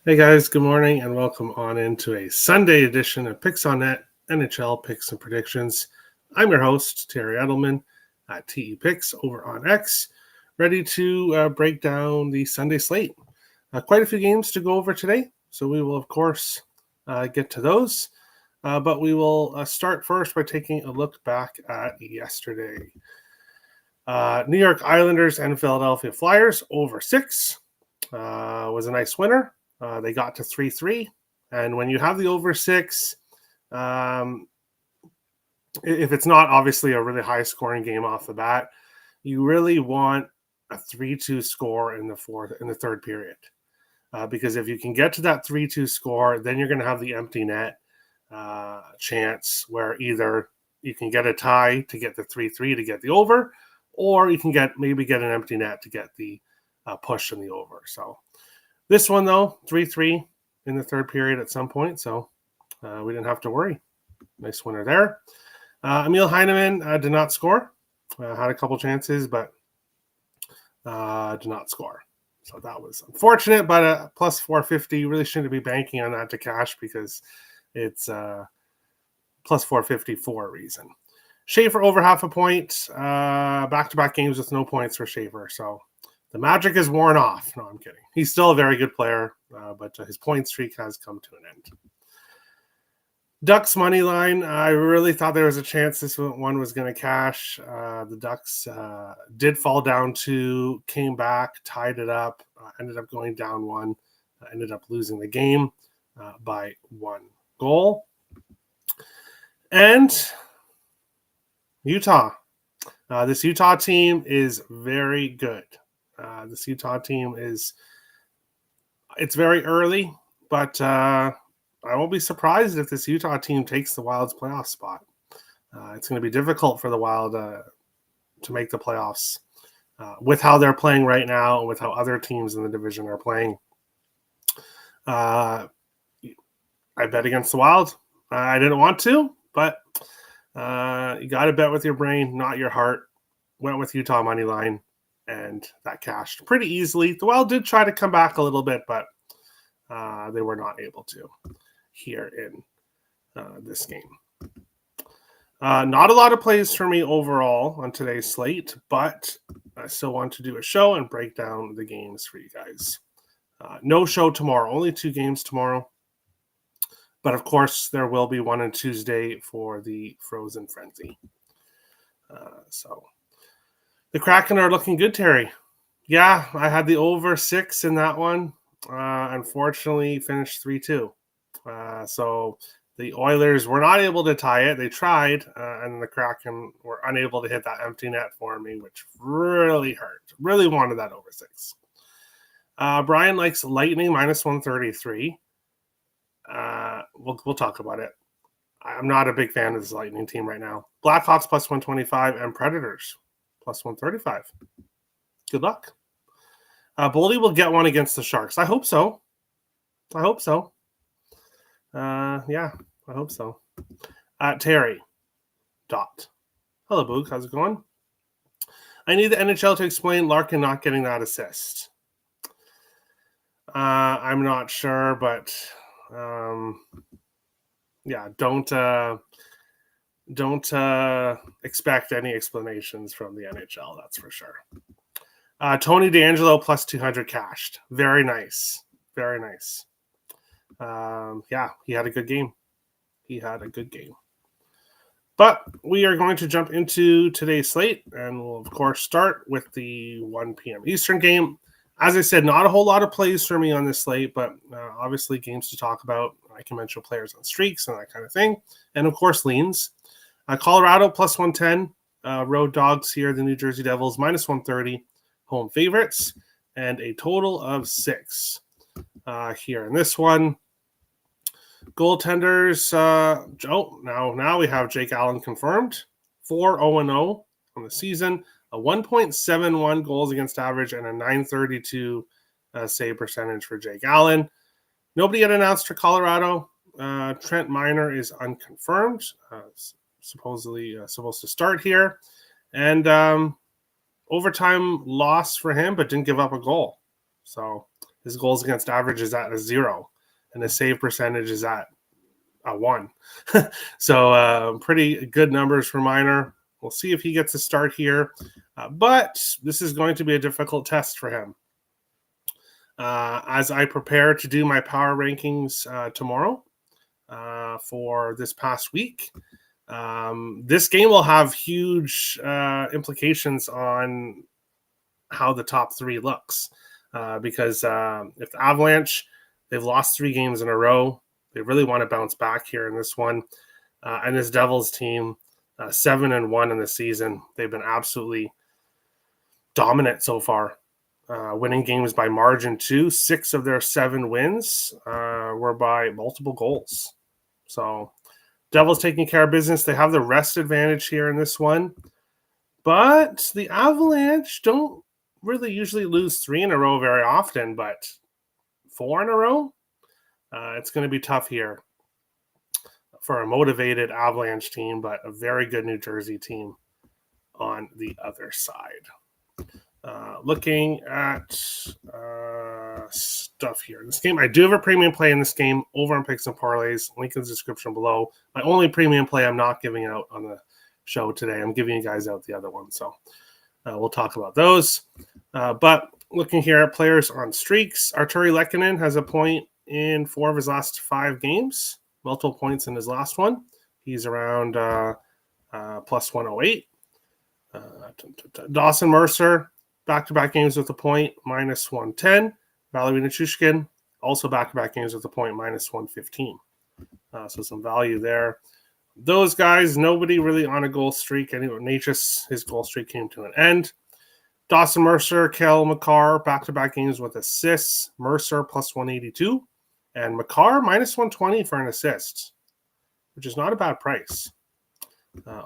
Hey guys, good morning and welcome on into a Sunday edition of Picks on Net NHL Picks and Predictions. I'm your host, Terry Edelman at TE Picks over on X, ready to break down the Sunday slate. Quite a few games to go over today, so we will, of course, get to those. But we will start first by taking a look back at yesterday. New York Islanders and Philadelphia Flyers over 6 was a nice winner. They got to 3-3. And when you have the over 6, if it's not obviously a really high scoring game off the bat, you really want a 3-2 score in the third period. Because if you can get to that 3-2 score, then you're going to have the empty net chance where either you can get a tie to get the 3-3 to get the over, or you can maybe get an empty net to get the push in the over. So this one, though, 3-3 in the third period at some point, so we didn't have to worry. Nice winner there. Emil Heineman did not score. Had a couple chances, but did not score. So that was unfortunate, but plus 450. Really shouldn't be banking on that to cash because it's plus 450 for a reason. Schaefer over half a point. Back-to-back games with no points for Schaefer, so the magic is worn off. No, I'm kidding. He's still a very good player, but his point streak has come to an end. Ducks money line. I really thought there was a chance this one was going to cash. The Ducks did fall down 2, came back, tied it up, ended up going down 1, ended up losing the game by 1 goal. And Utah. This Utah team is very good. This Utah team it's very early, but I won't be surprised if this Utah team takes the Wild's playoff spot. It's going to be difficult for the Wild to make the playoffs with how they're playing right now and with how other teams in the division are playing. I bet against the Wild. I didn't want to, but you got to bet with your brain, not your heart. Went with Utah money line, and that cashed pretty easily. The Wild did try to come back a little bit, but they were not able to here in this game. Not a lot of plays for me overall on today's slate, but I still want to do a show and break down the games for you guys. No show tomorrow, only 2 games tomorrow. But of course, there will be one on Tuesday for the Frozen Frenzy. So the Kraken are looking good, Terry. Yeah, I had the over 6 in that one. Unfortunately, finished 3-2. So the Oilers were not able to tie it. They tried, and the Kraken were unable to hit that empty net for me, which really hurt. Really wanted that over 6. Brian likes Lightning minus 133. We'll talk about it. I'm not a big fan of this Lightning team right now. Blackhawks plus 125 and Predators plus 135. Good luck. Boldy will get one against the Sharks. I hope so. Yeah, I hope so. Terry. Dot. Hello, Boog. How's it going? I need the NHL to explain Larkin not getting that assist. I'm not sure, but yeah, don't expect any explanations from the NHL. That's for sure. Tony DeAngelo plus 200 cashed. Very nice. Very nice. Yeah, he had a good game. But we are going to jump into today's slate, and we'll, of course, start with the 1 p.m. Eastern game. As I said, not a whole lot of plays for me on this slate, but obviously games to talk about. I can mention players on streaks and that kind of thing. And, of course, leans. Colorado plus 110. Road dogs here, the New Jersey Devils, minus 130. Home favorites. And a total of 6 here in this one. Goaltenders. Now we have Jake Allen confirmed. 4-0-0 on the season. A 1.71 goals against average and a 932 save percentage for Jake Allen. Nobody yet announced for Colorado. Trent Miner is unconfirmed. Supposedly supposed to start here. And overtime loss for him, but didn't give up a goal. So His goals against average is at a 0, and his save percentage is at a 1. So pretty good numbers for Minor. We'll see if he gets a start here, but this is going to be a difficult test for him. As I prepare to do my power rankings tomorrow for this past week, this game will have huge implications on how the top 3 looks. Because if the Avalanche, they've lost 3 games in a row, they really want to bounce back here in this one. And this Devils team, 7-1 in the season. They've been absolutely dominant so far, winning games by margin too. 6 of their 7 wins were by multiple goals. So Devils taking care of business. They have the rest advantage here in this one. But the Avalanche don't really usually lose 3 in a row very often, but 4 in a row, it's going to be tough here for a motivated Avalanche team, but a very good New Jersey team on the other side. Looking at stuff here in this game, I do have a premium play in this game over on Picks and Parlays. Link in the description below. My only premium play I'm not giving out on the show today. I'm giving you guys out the other one, so we'll talk about those. But looking here at players on streaks, Arturi Lehkonen has a point in 4 of his last 5 games, multiple points in his last one. He's around plus 108. Dawson Mercer, back-to-back games with a point, minus 110. Valeri Nichushkin, also back-to-back games with a point, minus 115. So some value there. Those guys, nobody really on a goal streak. Anyway, Natchez, his goal streak came to an end. Dawson Mercer, Cale Makar, back-to-back games with assists. Mercer plus 182. And Makar minus 120 for an assist, which is not a bad price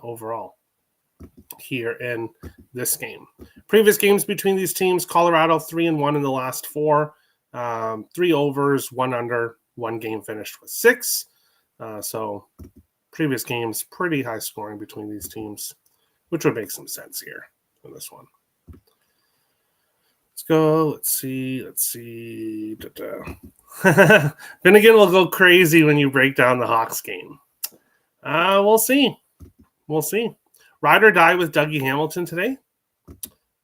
overall here in this game. Previous games between these teams, Colorado 3-1 in the last 4. 3 overs, 1 under, 1 game finished with 6. So previous games, pretty high scoring between these teams, which would make some sense here in this one. Let's go. Let's see. Finnegan will go crazy when you break down the Hawks game. We'll see. Ride or die with Dougie Hamilton today.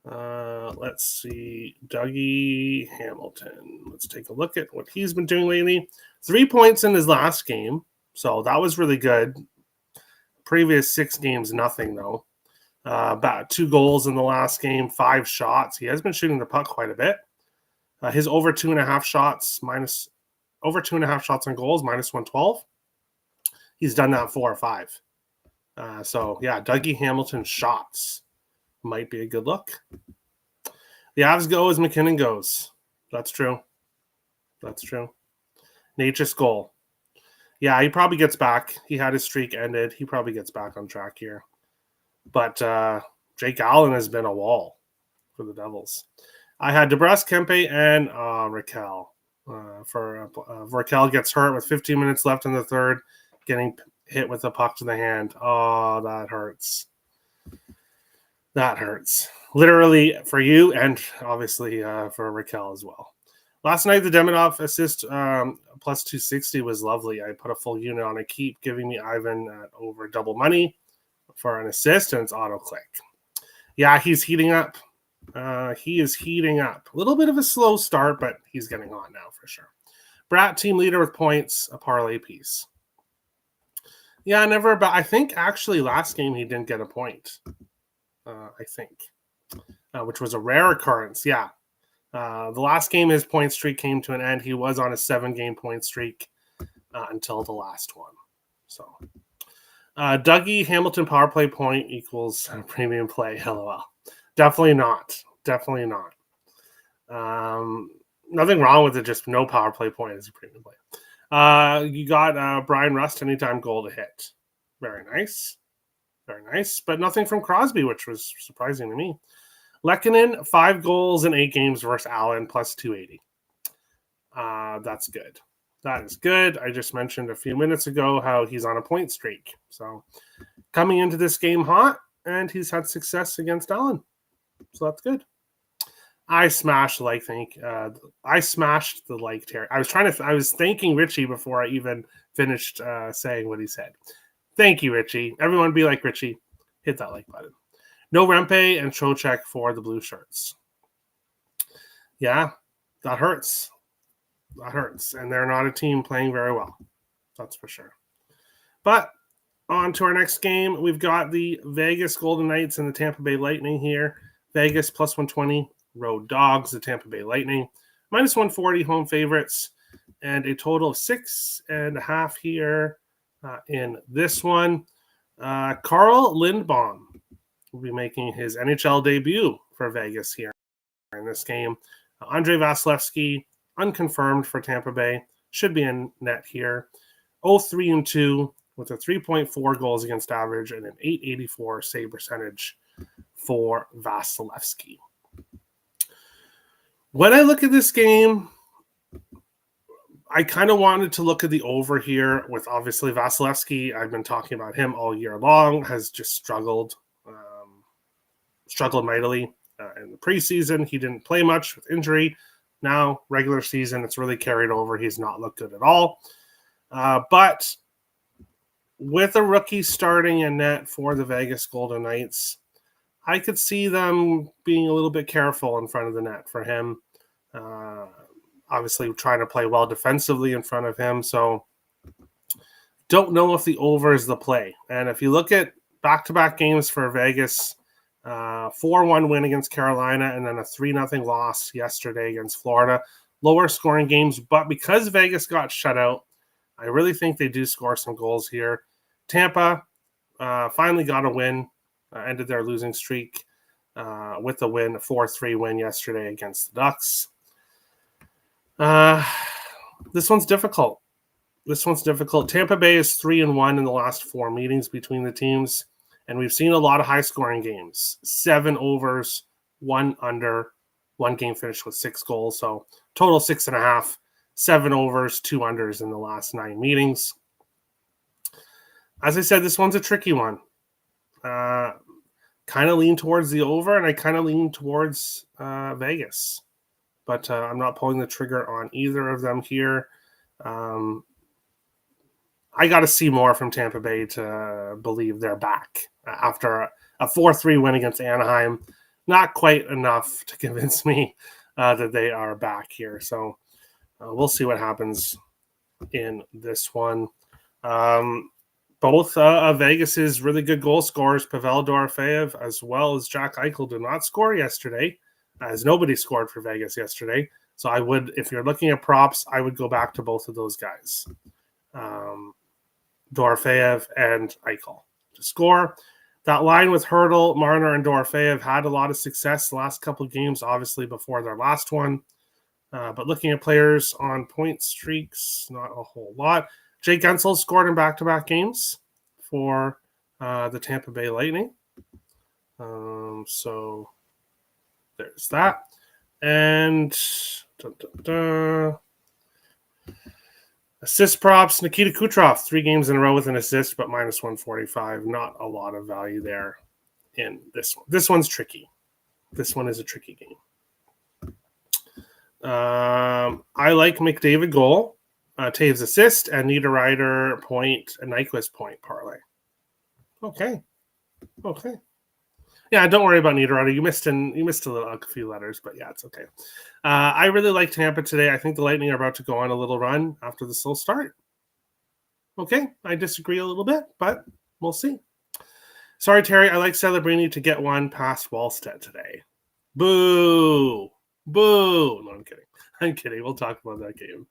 Let's see. Dougie Hamilton. Let's take a look at what he's been doing lately. 3 points in his last game. So that was really good. Previous 6 games, nothing though. About 2 goals in the last game, 5 shots. He has been shooting the puck quite a bit. His over 2.5 shots on goals, minus 112. He's done that 4 or 5. So yeah, Dougie Hamilton shots might be a good look. The Avs go as McKinnon goes. That's true. Natchez goal. Yeah, he probably gets back. He had his streak ended. He probably gets back on track here. But Jake Allen has been a wall for the Devils. I had DeBrusque, Kempe, and Raquel. Raquel gets hurt with 15 minutes left in the third, getting hit with a puck to the hand. Oh, that hurts. That hurts. Literally for you and obviously for Raquel as well. Last night, the Demidov assist plus 260 was lovely. I put a full unit on a keep, giving me Ivan at over double money for an assist, and it's auto-click. Yeah, he's heating up. He is heating up. A little bit of a slow start, but he's getting on now for sure. Bratt, team leader with points, a parlay piece. Yeah, never, but I think actually last game he didn't get a point. I think, which was a rare occurrence. Yeah. The last game his point streak came to an end. He was on a 7-game point streak until the last one. So Dougie Hamilton power play point equals premium play. LOL. Definitely not. Nothing wrong with it. Just no power play point is a premium play. You got Brian Rust anytime goal to hit. Very nice. But nothing from Crosby, which was surprising to me. Lehkonen, 5 goals in 8 games versus Allen, plus 280. That's good. That is good. I just mentioned a few minutes ago how he's on a point streak. So coming into this game hot, and he's had success against Allen. So that's good. I smashed the like I smashed the like Terry. I was thanking Richie before I even finished saying what he said. Thank you, Richie. Everyone be like Richie. Hit that like button. No Rempe and Trocheck for the blue shirts. Yeah, that hurts. That hurts. And they're not a team playing very well. That's for sure. But on to our next game. We've got the Vegas Golden Knights and the Tampa Bay Lightning here. Vegas plus 120. Road Dogs, the Tampa Bay Lightning. Minus 140 home favorites. And a total of 6.5 here in this one. Carl Lindbaum will be making his NHL debut for Vegas here in this game. Andrei Vasilevsky, unconfirmed for Tampa Bay, should be in net here. 0-3-2 with a 3.4 goals against average and an 884 save percentage for Vasilevsky. When I look at this game, I kind of wanted to look at the over here with obviously Vasilevsky. I've been talking about him all year long, has just struggled mightily. In the preseason, he didn't play much with injury. Now, regular season, it's really carried over. He's not looked good at all. But with a rookie starting in net for the Vegas Golden Knights, I could see them being a little bit careful in front of the net for him. Obviously, trying to play well defensively in front of him. So, don't know if the over is the play. And if you look at back-to-back games for Vegas, 4-1 win against Carolina and then a 3-0 loss yesterday against Florida. Lower scoring games, but because Vegas got shut out, I really think they do score some goals here. Tampa finally got a win, ended their losing streak with a win, a 4-3 win yesterday against the Ducks. This one's difficult. Tampa Bay is 3-1 in the last 4 meetings between the teams, and we've seen a lot of high-scoring games. 7 overs, 1 under, 1 game finished with 6 goals, so total 6.5. 7 overs, 2 unders in the last 9 meetings. As I said, this one's a tricky one. Kind of lean towards the over, and I kind of lean towards Vegas. But I'm not pulling the trigger on either of them here. I got to see more from Tampa Bay to believe they're back after a 4-3 win against Anaheim. Not quite enough to convince me that they are back here. So we'll see what happens in this one. Both of Vegas's really good goal scorers, Pavel Dorofeyev as well as Jack Eichel, did not score yesterday, as nobody scored for Vegas yesterday. So I would, if you're looking at props, I would go back to both of those guys, Dorofeyev and Eichel, to score. That line with Hurdle, Marner, and Dorofeyev had a lot of success the last couple of games, obviously before their last one. But looking at players on point streaks, not a whole lot. Jake Guentzel scored in back-to-back games for the Tampa Bay Lightning. So there's that. And assist props, Nikita Kucherov, 3 games in a row with an assist, but minus 145. Not a lot of value there in this one. This one's tricky. This one is a tricky game. I like McDavid goal, Taves assist, and Niederreiter point, and Nyquist point parlay. Okay. Yeah, don't worry about Niederreiter. You missed a few letters, but yeah, it's okay. I really like Tampa today. I think the Lightning are about to go on a little run after the slow start. Okay, I disagree a little bit, but we'll see. Sorry, Terry. I like Celebrini to get one past Wallstedt today. Boo. No, I'm kidding. We'll talk about that game.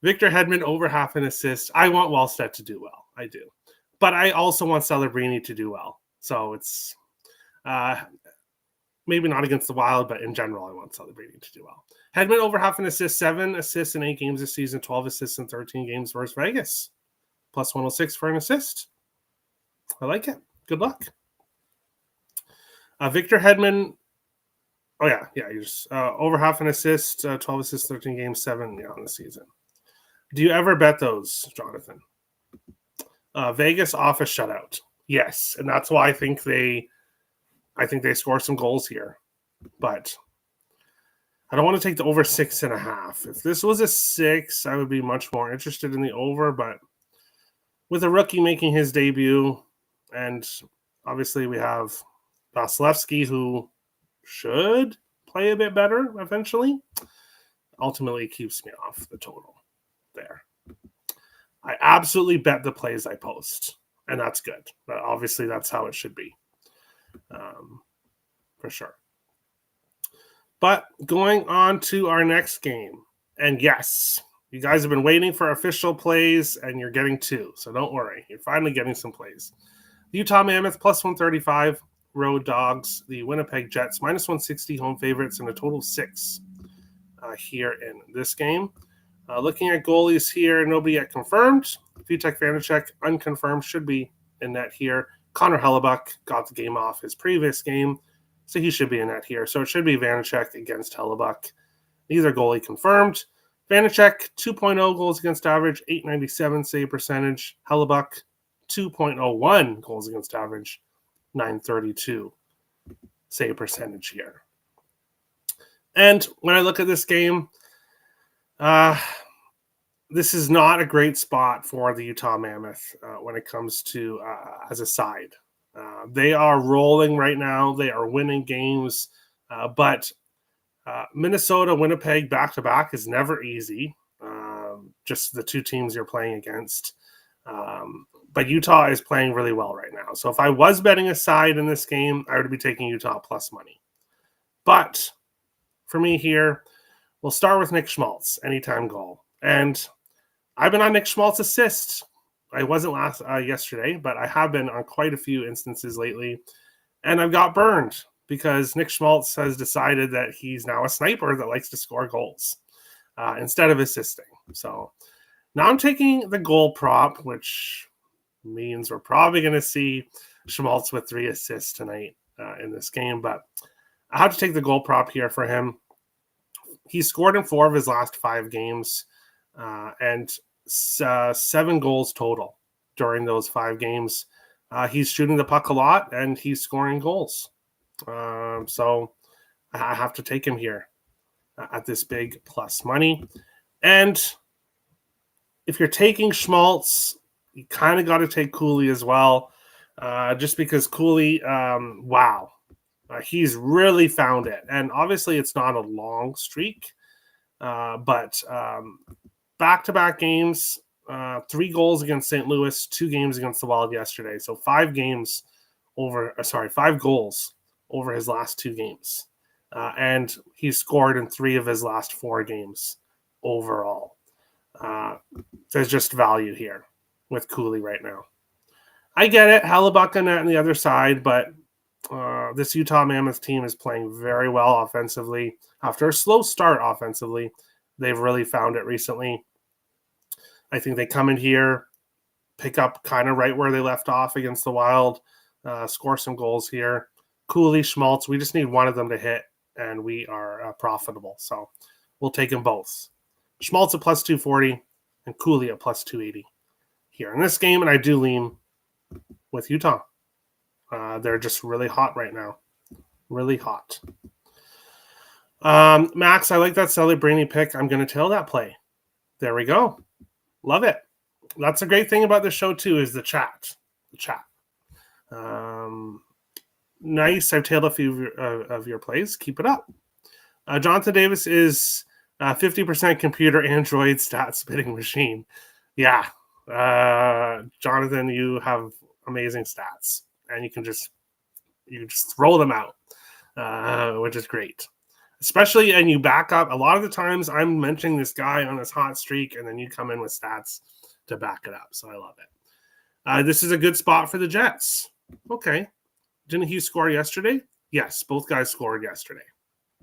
Victor Hedman over half an assist. I want Wallstedt to do well. I do. But I also want Celebrini to do well. So it's maybe not against the Wild, but in general, I want Celebrini to do well. Hedman over half an assist, 7 assists in 8 games this season, 12 assists in 13 games versus Vegas. Plus 106 for an assist. I like it. Good luck. Victor Hedman. Oh, yeah. You're just over half an assist, 12 assists, 13 games, 7 on the season. Do you ever bet those, Jonathan? Vegas off a shutout. Yes, and that's why I think they score some goals here. but I don't want to take the over 6.5. If this was a 6, I would be much more interested in the over, but with a rookie making his debut, and obviously we have Vasilevsky, who should play a bit better eventually, ultimately keeps me off the total there. I absolutely bet the plays I post, and that's good. But obviously, that's how it should be, for sure. But going on to our next game, and yes, you guys have been waiting for official plays, and you're getting 2, so don't worry. You're finally getting some plays. The Utah Mammoth plus 135, road dogs. The Winnipeg Jets minus 160, home favorites, and a total of 6 here in this game. Looking at goalies here, nobody yet confirmed. Vitek Vanacek, unconfirmed, should be in net here. Connor Hellebuck got the game off his previous game, so he should be in net here. So it should be Vanacek against Hellebuck. These are goalie confirmed. Vanacek, 2.0 goals against average, 897 save percentage. Hellebuck, 2.01 goals against average, 932 save percentage here. And when I look at this game, this is not a great spot for the Utah Mammoth when it comes to as a side. They are rolling right now. They are winning games, but Minnesota, Winnipeg back-to-back is never easy. Just the two teams you're playing against. But Utah is playing really well right now. So if I was betting a side in this game, I would be taking Utah plus money. But for me here, we'll start with Nick Schmaltz, anytime goal. And I've been on Nick Schmaltz assists. I wasn't yesterday, but I have been on quite a few instances lately. And I've got burned because Nick Schmaltz has decided that he's now a sniper that likes to score goals instead of assisting. So now I'm taking the goal prop, which means we're probably going to see Schmaltz with 3 assists tonight in this game. But I have to take the goal prop here for him. He's scored in 4 of his last 5 games and 7 goals total during those 5 games. He's shooting the puck a lot and he's scoring goals. So I have to take him here at this big plus money. And if you're taking Schmaltz, you kind of got to take Cooley as well, just because Cooley, wow. He's really found it. And obviously it's not a long streak, but back-to-back games, 3 goals against St. Louis, 2 games against the Wild yesterday. So 5 goals over his last 2 games. And he's scored in 3 of his last 4 games overall. There's just value here with Cooley right now. I get it, Hellebuck on the other side, but this Utah Mammoth team is playing very well offensively. After a slow start offensively, they've really found it recently. I think they come in here, pick up kind of right where they left off against the Wild, score some goals here. Cooley, Schmaltz, we just need one of them to hit, and we are profitable. So we'll take them both. Schmaltz at plus 240 and Cooley at plus 280 here in this game, and I do lean with Utah. They're just really hot right now. Really hot. Max, I like that Celebrini pick. I'm going to tail that play. There we go. Love it. That's a great thing about the show, too, is the chat. Nice. I've tailed a few of your plays. Keep it up. Jonathan Davis is 50% computer Android stat spitting machine. Yeah. Jonathan, you have amazing stats. And you can just throw them out, which is great. Especially, and you back up. A lot of the times I'm mentioning this guy on this hot streak, and then you come in with stats to back it up. So I love it. This is a good spot for the Jets. Okay. Didn't he score yesterday? Yes, both guys scored yesterday.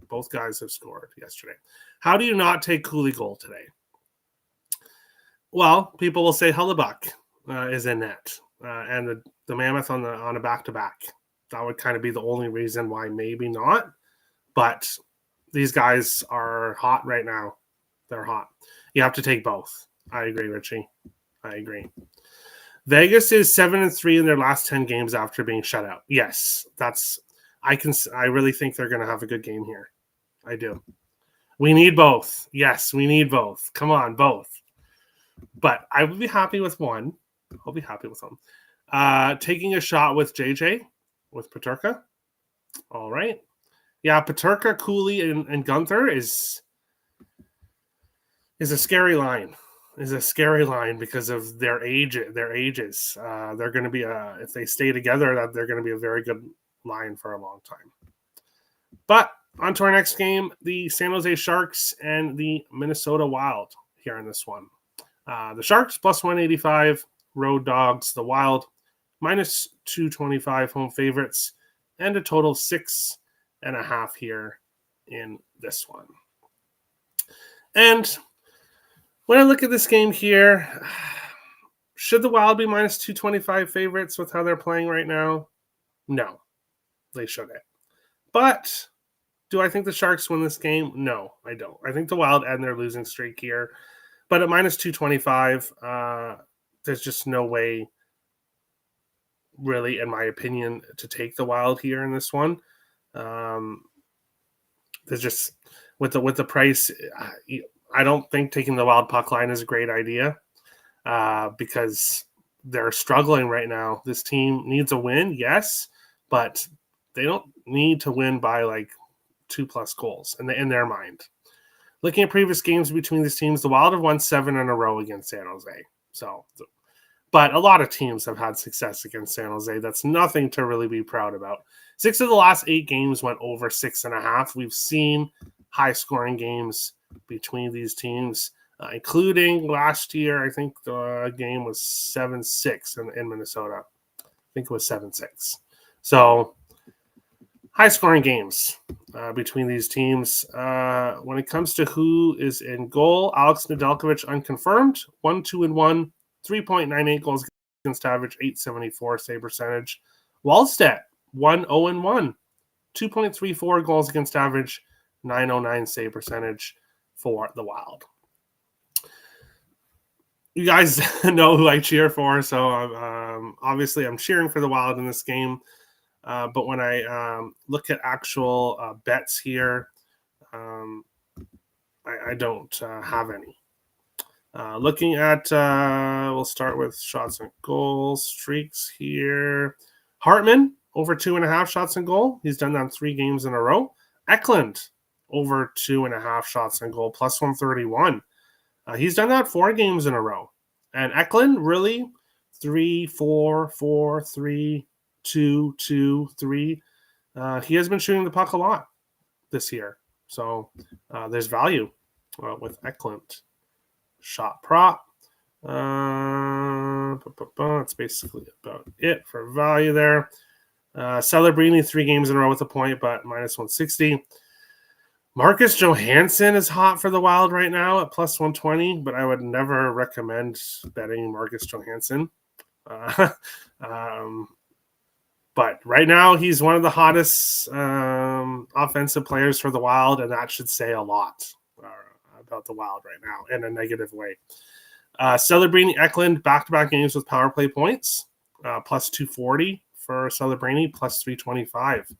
Both guys have scored yesterday. How do you not take Cooley goal today? Well, people will say Hellebuck is in net. And the Mammoth on a back-to-back. That would kind of be the only reason why maybe not. But these guys are hot right now. They're hot. You have to take both. I agree, Richie. I agree. Vegas is 7-3 in their last 10 games after being shut out. Yes, that's I really think they're going to have a good game here. I do. We need both. Yes, we need both. Come on, both. But I would be happy with one. I'll be happy with them. Taking a shot with JJ, with Peterka. All right. Yeah, Peterka, Cooley, and Gunther is a scary line. Is a scary line because of their ages. They're going to be if they stay together, that they're going to be a very good line for a long time. But on to our next game, the San Jose Sharks and the Minnesota Wild here in this one. The Sharks plus 185, road dogs. The Wild minus 225, home favorites, and a total 6.5 here in this one. And when I look at this game here, should the Wild be minus 225 favorites with how they're playing right now? No, they shouldn't. But do I think the Sharks win this game? No, I don't. I think the Wild end their losing streak here. But at minus 225, there's just no way, really, in my opinion, to take the Wild here in this one. There's just, with the price, I don't think taking the Wild puck line is a great idea because they're struggling right now. This team needs a win, yes, but they don't need to win by like 2+ goals in their mind. Looking at previous games between these teams, the Wild have won 7 in a row against San Jose. But a lot of teams have had success against San Jose. That's nothing to really be proud about. 6 of the last 8 games went over 6.5. We've seen high-scoring games between these teams, including last year. I think the game was 7-6 in Minnesota. I think it was 7-6. So high-scoring games between these teams. When it comes to who is in goal, Alex Nedeljkovic unconfirmed, 1-2-1, 3.98 goals against average, 874 save percentage. Wallstedt, 1-0-1, 2.34 goals against average, 909 save percentage for the Wild. You guys know who I cheer for, so obviously I'm cheering for the Wild in this game. But when I look at actual bets here, I don't have any. Looking at, we'll start with shots and goals, streaks here. Hartman, over 2.5 shots and goal. He's done that in 3 games in a row. Eklund, over 2.5 shots and goal, plus 131. He's done that 4 games in a row. And Eklund, really, 3, 4, 4, 3, 2, 2, 3. He has been shooting the puck a lot this year. So there's value with Eklund. Shot prop. That's basically about it for value there. Celebrini, 3 games in a row with a point, but minus 160. Marcus Johansson is hot for the Wild right now at plus 120, but I would never recommend betting Marcus Johansson. But right now, he's one of the hottest offensive players for the Wild, and that should say a lot about the Wild right now in a negative way. Celebrini, Eklund, back-to-back games with power play points, plus 240 for Celebrini, plus 325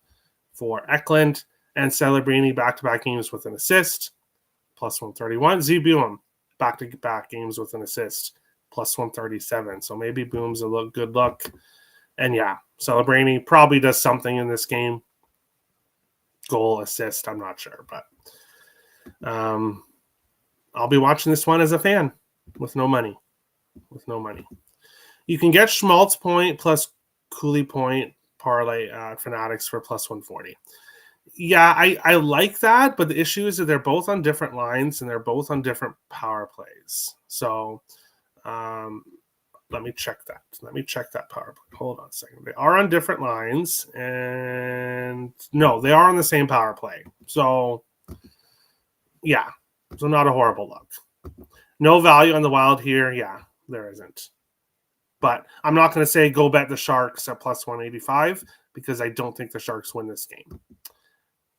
for Eklund, and Celebrini back-to-back games with an assist, plus 131. Zebulon, back-to-back games with an assist, plus 137. So maybe Boom's a good look. And yeah, Celebrini probably does something in this game. Goal, assist, I'm not sure. But I'll be watching this one as a fan with no money. You can get Schmaltz point plus Cooley point parlay at Fanatics for plus 140. Yeah, I like that, but the issue is that they're both on different lines and they're both on different power plays. So let me check that. Power play. Hold on a second. They are on different lines, and no, they are on the same power play. So yeah, so not a horrible look. No value on the Wild here. Yeah, there isn't. But I'm not going to say go bet the Sharks at plus 185 because I don't think the Sharks win this game.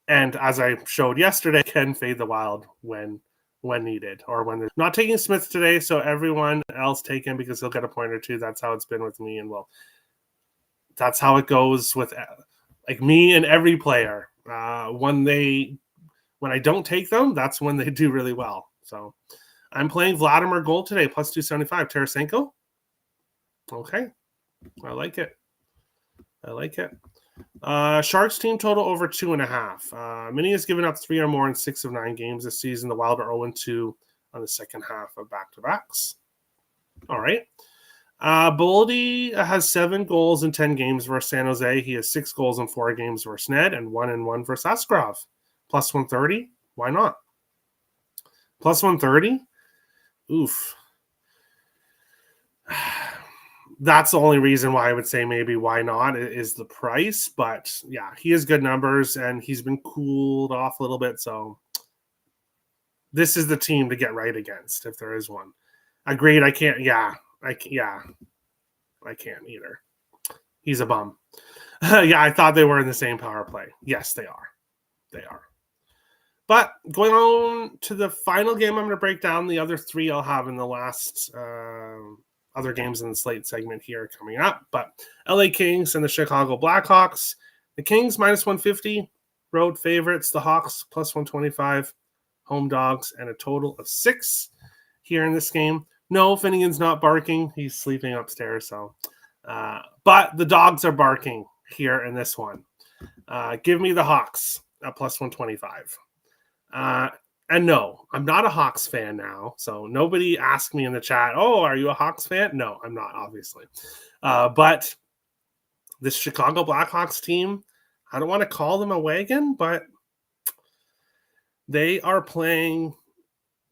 And as I showed yesterday, can fade the Wild when needed or when they're not taking Smith today. So everyone else take him because he'll get a point or two. That's how it's been with me. And well, that's how it goes with like me and every player. When I don't take them, that's when they do really well. So I'm playing Vladimir Gold today, plus 275. Tarasenko. Okay. I like it. Sharks team total over 2.5. Mini has given up 3 or more in 6 of 9 games this season. The Wild are 0-2 on the second half of back-to-backs. All right. Boldy has 7 goals in 10 games versus San Jose. He has 6 goals in 4 games versus Ned and 1-1 versus Askarov. Plus 130. Why not? Plus 130. Oof. That's the only reason why I would say maybe why not is the price. But yeah, he has good numbers and he's been cooled off a little bit. So this is the team to get right against if there is one. Agreed. I can't either. He's a bum. Yeah, I thought they were in the same power play. Yes, they are. But going on to the final game, I'm going to break down the other 3 I'll have in the last other games in the slate segment here coming up. But LA Kings and the Chicago Blackhawks. The Kings minus 150, road favorites. The Hawks plus 125, home dogs, and a total of 6 here in this game. No, Finnegan's not barking. He's sleeping upstairs. So, but the dogs are barking here in this one. Give me the Hawks at plus 125. And no, I'm not a Hawks fan now. So nobody asked me in the chat, oh, are you a Hawks fan? No, I'm not, obviously. But this Chicago Blackhawks team, I don't want to call them a wagon, but they are playing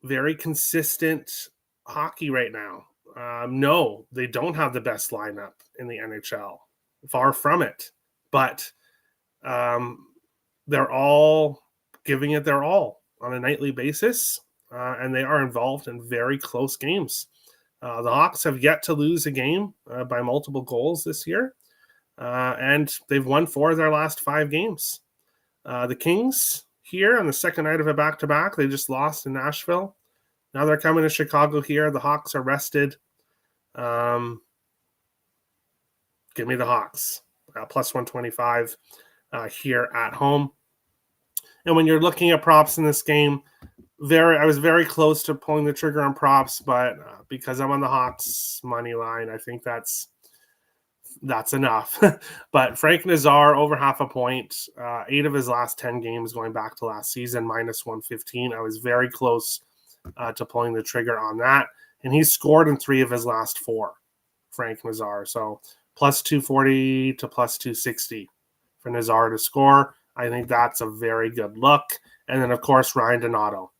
very consistent hockey right now. No, they don't have the best lineup in the NHL. Far from it. But they're all giving it their all on a nightly basis, and they are involved in very close games. The Hawks have yet to lose a game by multiple goals this year, and they've won 4 of their last 5 games. The Kings here on the second night of a back-to-back, they just lost in Nashville. Now they're coming to Chicago here. The Hawks are rested. Give me the Hawks, plus 125 here at home. And when you're looking at props in this game, I was very close to pulling the trigger on props, but because I'm on the Hawks money line, I think that's enough. But Frank Nazar over half a point, 8 of his last 10 games going back to last season, minus 115. I was very close to pulling the trigger on that, and he's scored in 3 of his last 4. Frank Nazar, so plus 240 to plus 260 for Nazar to score. I think that's a very good look. And then, of course, Ryan Donato.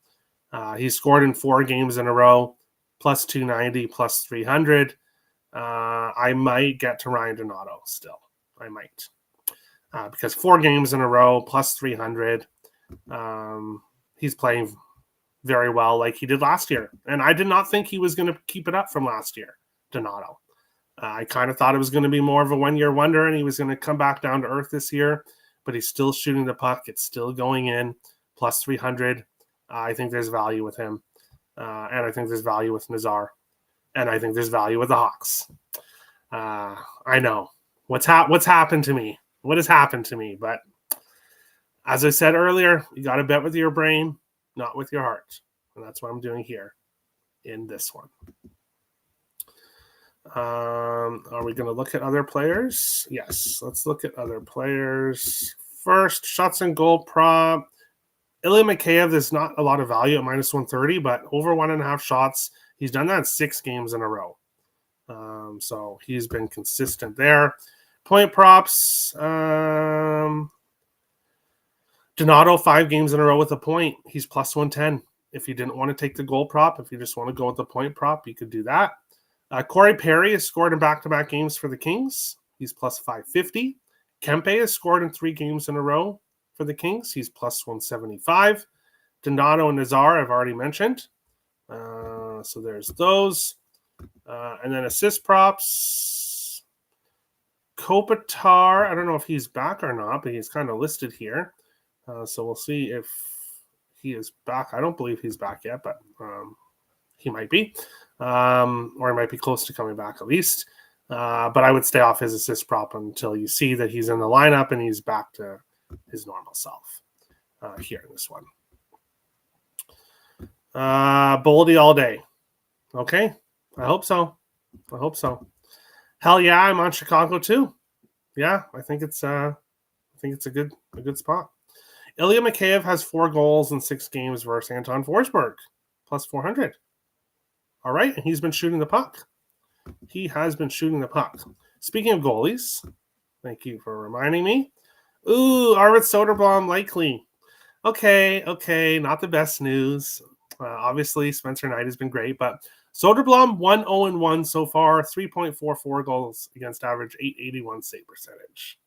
He scored in 4 games in a row, plus 290, plus 300. I might get to Ryan Donato still. I might. Because 4 games in a row, plus 300. He's playing very well like he did last year. And I did not think he was going to keep it up from last year, Donato. I kind of thought it was going to be more of a one-year wonder and he was going to come back down to earth this year. But he's still shooting the puck. It's still going in, plus 300. I think there's value with him. And I think there's value with Nazar. And I think there's value with the Hawks. I know. What's happened to me? What has happened to me? But as I said earlier, you got to bet with your brain, not with your heart. And that's what I'm doing here in this one. Are we going to look at other players? Yes, let's look at other players. First, shots and goal prop. Ilya Mikheyev, there's not a lot of value at minus 130, but over 1.5 shots. He's done that 6 games in a row. So he's been consistent there. Point props. Donato, 5 games in a row with a point. He's plus 110. If you didn't want to take the goal prop, if you just want to go with the point prop, you could do that. Corey Perry has scored in back-to-back games for the Kings. He's plus 550. Kempe has scored in 3 games in a row for the Kings. He's plus 175. Donato and Nazar, I've already mentioned. So there's those. And then assist props. Kopitar, I don't know if he's back or not, but he's kind of listed here. So we'll see if he is back. I don't believe he's back yet, but he might be. Or he might be close to coming back at least. But I would stay off his assist prop until you see that he's in the lineup and he's back to his normal self here in this one. Boldy all day. Okay, I hope so. Hell yeah, I'm on Chicago too. Yeah, I think it's a good spot. Ilya Mikheyev has 4 goals in 6 games versus Anton Forsberg, plus 400. All right, and he's been shooting the puck. He has been shooting the puck. Speaking of goalies, thank you for reminding me. Ooh, Arvid Soderblom likely. Okay, not the best news. Obviously, Spencer Knight has been great, but Soderblom 1-0-1 so far, 3.44 goals against average, .881 save percentage.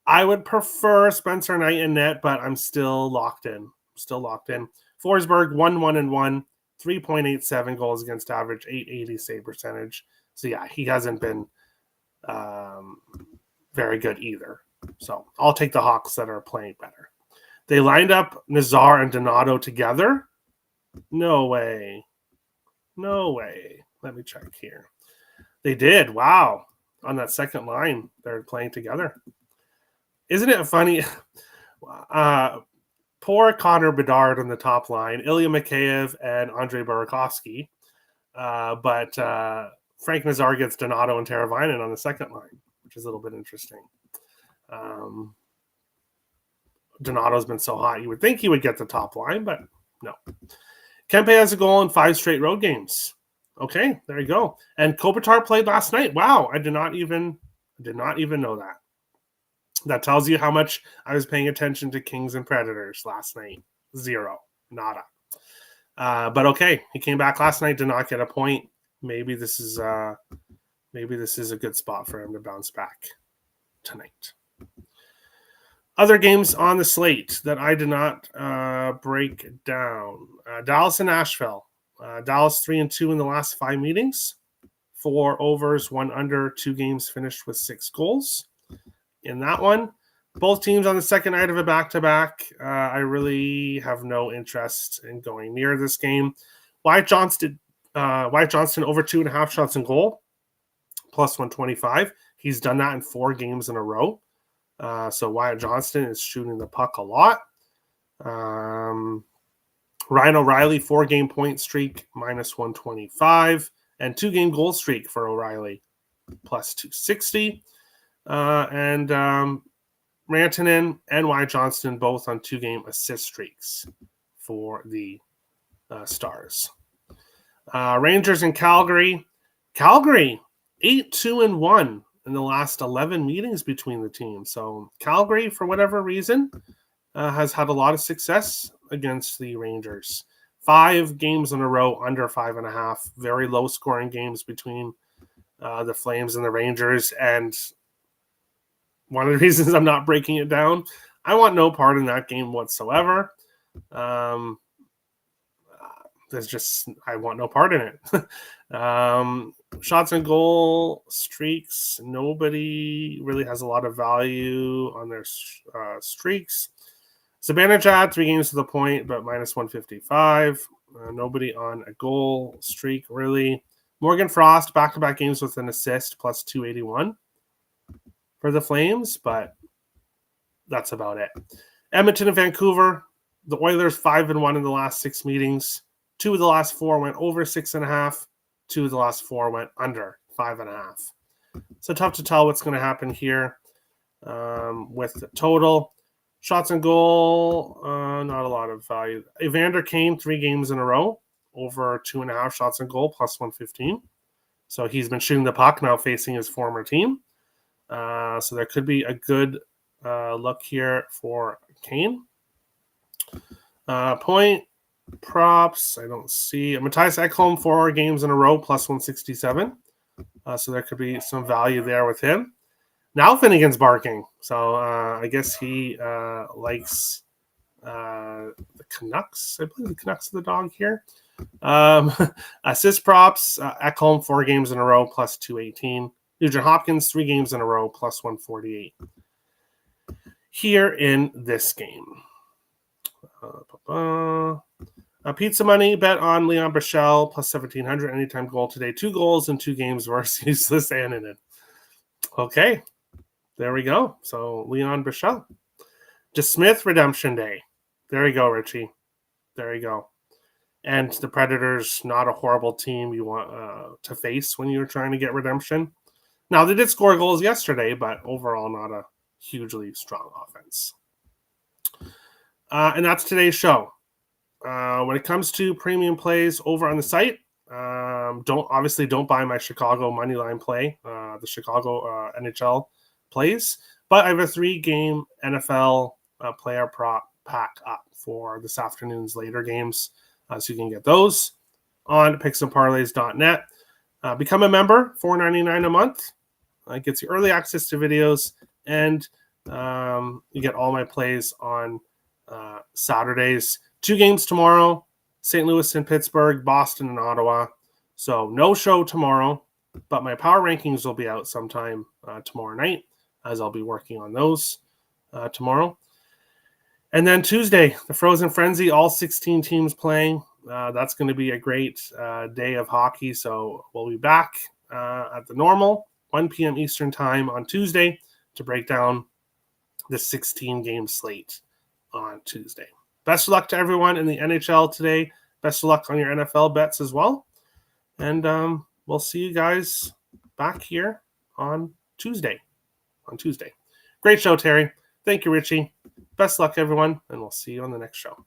I would prefer Spencer Knight in net, but I'm still locked in. Forsberg 1-1-1, 3.87 goals against average, .880 save percentage. So yeah, he hasn't been very good either. So I'll take the Hawks that are playing better. They lined up Nazar and Donato together. No way. Let me check here. They did. Wow. On that second line, they're playing together. Isn't it funny? Poor Connor Bedard on the top line, Ilya Mikheyev and Andrei Burakovsky. But Frank Nazar gets Donato and Teravainen on the second line, which is a little bit interesting. Donato's been so hot. You would think he would get the top line, but no. Kempe has a goal in 5 straight road games. Okay, there you go. And Kopitar played last night. Wow, I did not even know that. That tells you how much I was paying attention to Kings and Predators last night. 0, nada. But okay, he came back last night, did not get a point. Maybe this is a good spot for him to bounce back tonight. Other games on the slate that I did not break down. Dallas and Nashville. Dallas 3-2 in the last 5 meetings. 4 overs, 1 under, 2 games finished with 6 goals. In that one, both teams on the second night of a back-to-back. I really have no interest in going near this game. Wyatt Johnston over 2.5 shots in goal, plus 125. He's done that in 4 games in a row. So Wyatt Johnston is shooting the puck a lot. Ryan O'Reilly, 4-game point streak, minus 125. And 2-game goal streak for O'Reilly, plus 260. And Rantanen and Wyatt Johnston both on 2-game assist streaks for the Stars. Rangers and Calgary. Calgary, 8-2-1 in the last 11 meetings between the teams. So Calgary, for whatever reason, has had a lot of success against the Rangers. 5 games in a row under 5.5. Very low scoring games between the Flames and the Rangers. And one of the reasons I'm not breaking it down, I want no part in that game whatsoever. I want no part in it. Shots and goal streaks. Nobody really has a lot of value on their streaks. Zibanejad, 3 games to the point, but minus 155. Nobody on a goal streak, really. Morgan Frost, back-to-back games with an assist, plus 281 for the Flames, but that's about it. Edmonton and Vancouver, the Oilers 5-1 in the last 6 meetings. 2 of the last 4 went over 6.5. 2 of the last 4 went under 5.5. So tough to tell what's going to happen here with the total. Shots and goal, not a lot of value. Evander Kane, 3 games in a row, over 2.5 shots and goal, plus 115. So he's been shooting the puck now facing his former team. So there could be a good look here for Kane. Point props, I don't see. Matthias Ekholm, 4 games in a row, plus 167. So there could be some value there with him. Now Finnegan's barking. So I guess he likes the Canucks. I believe the Canucks are the dog here. Assist props, Ekholm, 4 games in a row, plus 218. Nugent Hopkins, 3 games in a row, plus 148. Here in this game. Pizza money, bet on Leon Bichelle plus 1,700 anytime goal today. 2 goals in 2 games versus useless Annunen. Okay, there we go. So Leon Bichelle. DeSmith redemption day. There you go, Richie. There you go. And the Predators, not a horrible team you want to face when you're trying to get redemption. Now, they did score goals yesterday, but overall not a hugely strong offense. And that's today's show. When it comes to premium plays over on the site, don't buy my Chicago moneyline play, the Chicago NHL plays, but I have a 3-game NFL player prop pack up for this afternoon's later games, so you can get those on picksandparlays.net. Become a member, $4.99 a month. It gets you early access to videos, and you get all my plays on Saturdays. 2 games tomorrow, St. Louis and Pittsburgh, Boston and Ottawa. So no show tomorrow, but my power rankings will be out sometime tomorrow night, as I'll be working on those tomorrow. And then Tuesday, the Frozen Frenzy, all 16 teams playing. That's going to be a great day of hockey. So we'll be back at the normal 1 p.m. Eastern time on Tuesday to break down the 16-game slate on Tuesday. Best of luck to everyone in the NHL today. Best of luck on your NFL bets as well. And we'll see you guys back here on Tuesday. Great show, Terry. Thank you, Richie. Best luck, everyone, and we'll see you on the next show.